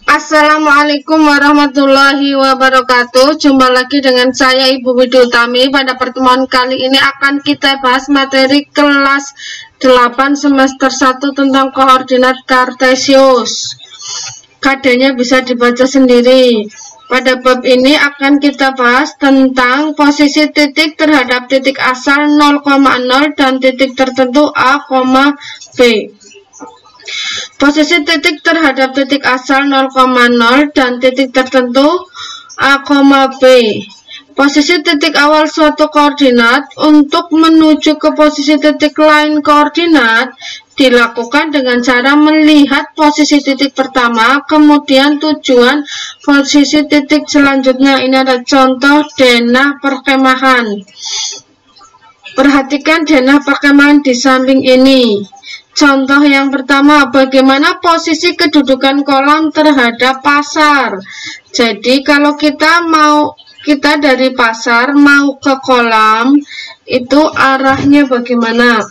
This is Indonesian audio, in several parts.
Assalamualaikum warahmatullahi wabarakatuh. Jumpa lagi dengan saya Ibu Widi Utami. Pada pertemuan kali ini akan kita bahas materi kelas 8 semester 1 tentang koordinat kartesius. KD-nya bisa dibaca sendiri. Pada bab ini akan kita bahas tentang posisi titik terhadap titik asal 0,0 dan titik tertentu A, B. Posisi titik terhadap titik asal 0,0 dan titik tertentu A, B. Posisi titik awal suatu koordinat untuk menuju ke posisi titik lain koordinat dilakukan dengan cara melihat posisi titik pertama, kemudian tujuan posisi titik selanjutnya. Ini ada contoh denah perkemahan. Perhatikan denah perkemahan di samping ini. Contoh yang pertama, bagaimana posisi kedudukan kolam terhadap pasar. Jadi kalau kita dari pasar mau ke kolam, itu arahnya bagaimana?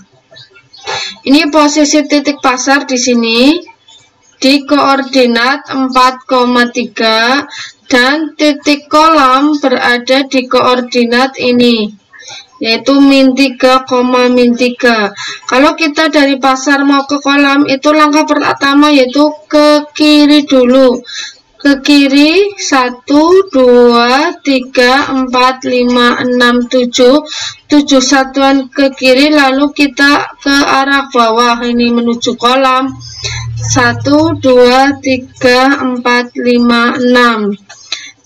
Ini posisi titik pasar di sini di koordinat 4,3 dan titik kolam berada di koordinat ini, yaitu -3, -3. Kalau kita dari pasar mau ke kolam, itu langkah pertama yaitu ke kiri dulu. Ke kiri 1, 2, 3, 4, 5, 6, 7 satuan ke kiri, lalu kita ke arah bawah ini menuju kolam. 1, 2, 3, 4, 5, 6.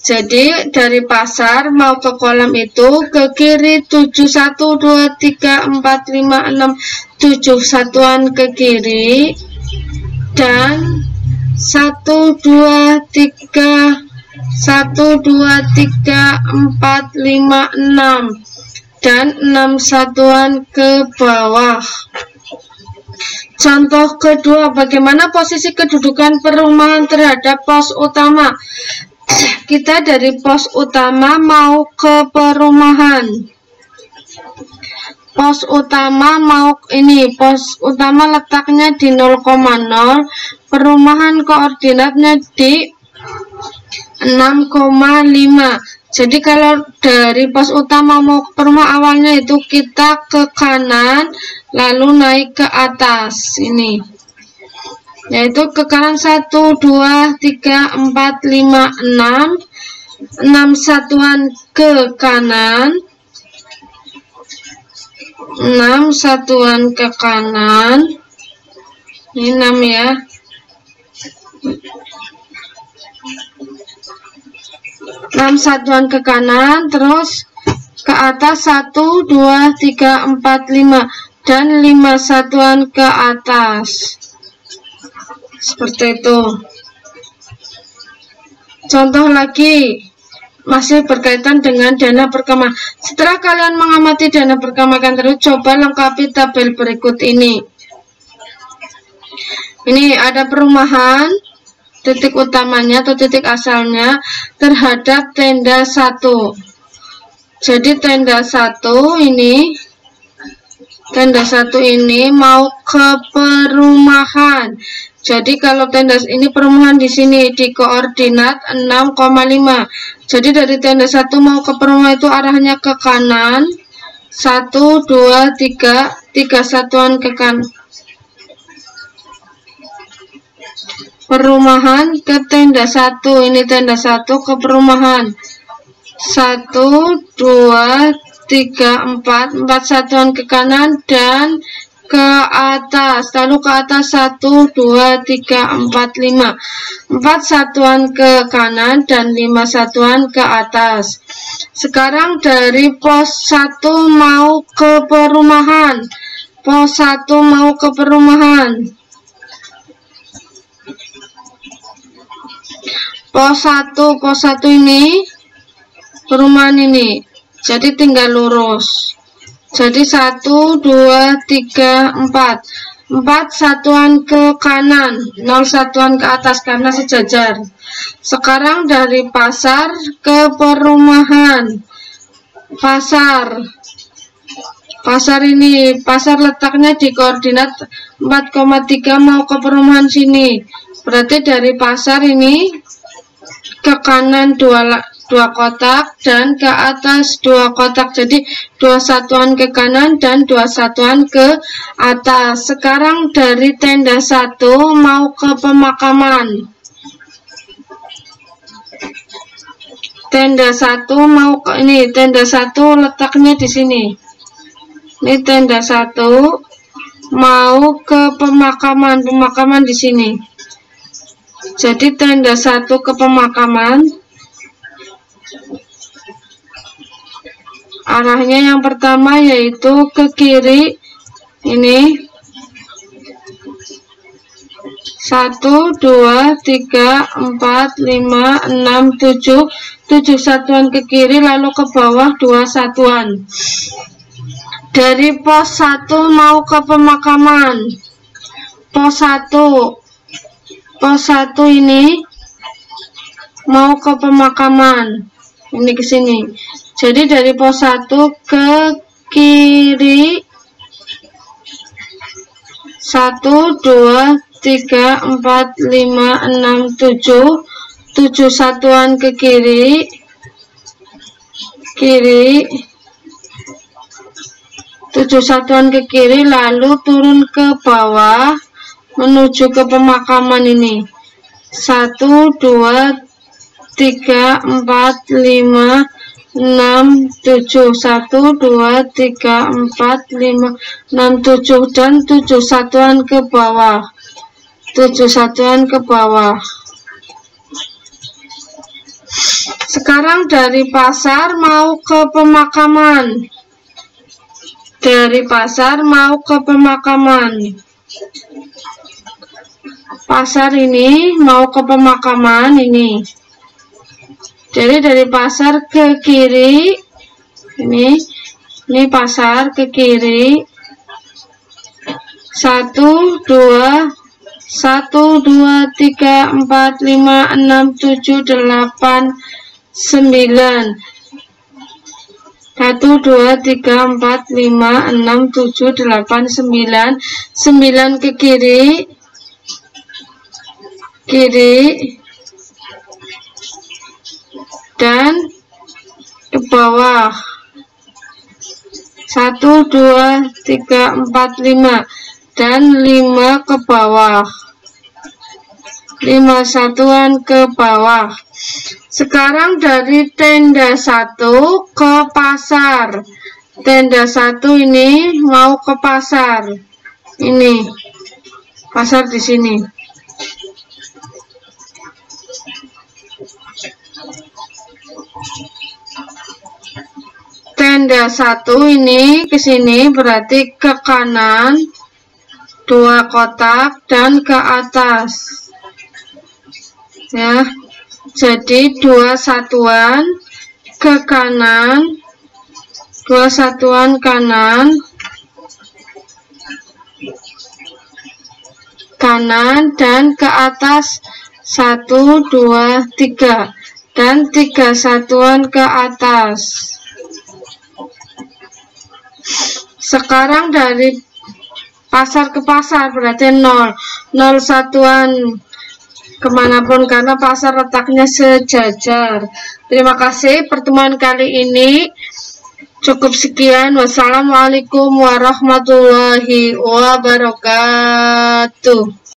Jadi dari pasar mau ke kolam itu ke kiri 7, 1, 2, 3, 4, 5, 6, 7 satuan ke kiri, dan 1, 2, 3, 1, 2, 3, 4, 5, 6 dan 6 satuan ke bawah. Contoh kedua, bagaimana posisi kedudukan perumahan terhadap pos utama. Kita dari pos utama mau ke perumahan. Pos utama pos utama letaknya di 0,0, perumahan koordinatnya di 6,5. Jadi kalau dari pos utama mau ke perumahan, awalnya itu kita ke kanan lalu naik ke atas ini, yaitu ke kanan 1, 2, 3, 4, 5, 6 satuan ke kanan, 6 satuan ke kanan, ini 6 ya, 6 satuan ke kanan, terus ke atas 1, 2, 3, 4, 5 dan 5 satuan ke atas, seperti itu. Contoh lagi masih berkaitan dengan denah perkemahan. Setelah kalian mengamati denah perkemahan terus, coba lengkapi tabel berikut ini. Ini ada perumahan, titik utamanya atau titik asalnya terhadap tenda 1. Jadi tenda 1 ini mau ke perumahan. Jadi kalau tenda ini perumahan di sini di koordinat 6,5. Jadi dari tenda 1 mau ke perumahan itu arahnya ke kanan. 1, 2, 3 satuan ke kanan. Perumahan ke tenda 1. Ini tenda 1 ke perumahan. 1, 2, 3, 4 satuan ke kanan dan ke atas, lalu ke atas 1, 2, 3, 4, 5 satuan ke kanan dan 5 satuan ke atas. Sekarang dari pos 1 mau ke perumahan. Pos 1 mau ke perumahan. Pos 1 ini perumahan ini. Jadi tinggal lurus. Jadi 1, 2, 3, 4 satuan ke kanan, 0 satuan ke atas karena sejajar. Sekarang dari pasar ke perumahan. Pasar Pasar ini, pasar letaknya di koordinat 4,3 mau ke perumahan sini. Berarti dari pasar ini ke kanan dua kotak dan ke atas 2 kotak. Jadi 2 satuan ke kanan dan 2 satuan ke atas. Sekarang dari tenda 1 mau ke pemakaman. Tenda 1 mau ke ini, tenda 1 letaknya di sini. Ini tenda 1 mau ke pemakaman, pemakaman di sini. Jadi tenda 1 ke pemakaman. Arahnya yang pertama yaitu ke kiri. Ini 1, 2, 3, 4, 5, 6, 7 satuan ke kiri, lalu ke bawah 2 satuan. Dari pos 1 mau ke pemakaman. Pos 1 ini mau ke pemakaman. Ini ke sini. Jadi dari pos 1 ke kiri 1, 2, 3, 4, 5, 6, 7 satuan ke kiri, 7 satuan ke kiri, lalu turun ke bawah menuju ke pemakaman ini. 1, 2, 3, 4, 5, 6, 7 1, 2, 3, 4, 5, 6, 7 dan 7 satuan ke bawah. 7 satuan ke bawah. Sekarang dari pasar mau ke pemakaman. Dari pasar mau ke pemakaman. Pasar ini mau ke pemakaman ini. Jadi dari pasar ke kiri, ini pasar ke kiri. 1, 2, 3, 4, 5, 6, 7, 8, 9. 1, 2, 3, 4, 5, 6, 7, 8, 9. 9 ke kiri, dan ke bawah. 1, 2, 3, 4, 5 dan 5 ke bawah. 5 satuan ke bawah. Sekarang dari tenda 1 ke pasar. Tenda 1 ini mau ke pasar. Ini pasar di sini. Tenda 1 ini ke sini, berarti ke kanan 2 kotak dan ke atas. Ya. Jadi 2 satuan ke kanan, 2 satuan kanan, dan ke atas 1, 2, 3 dan 3 satuan ke atas. Sekarang dari pasar ke pasar berarti 0 satuan kemanapun karena pasar letaknya sejajar. Terima kasih, pertemuan kali ini cukup sekian. Wassalamualaikum warahmatullahi wabarakatuh.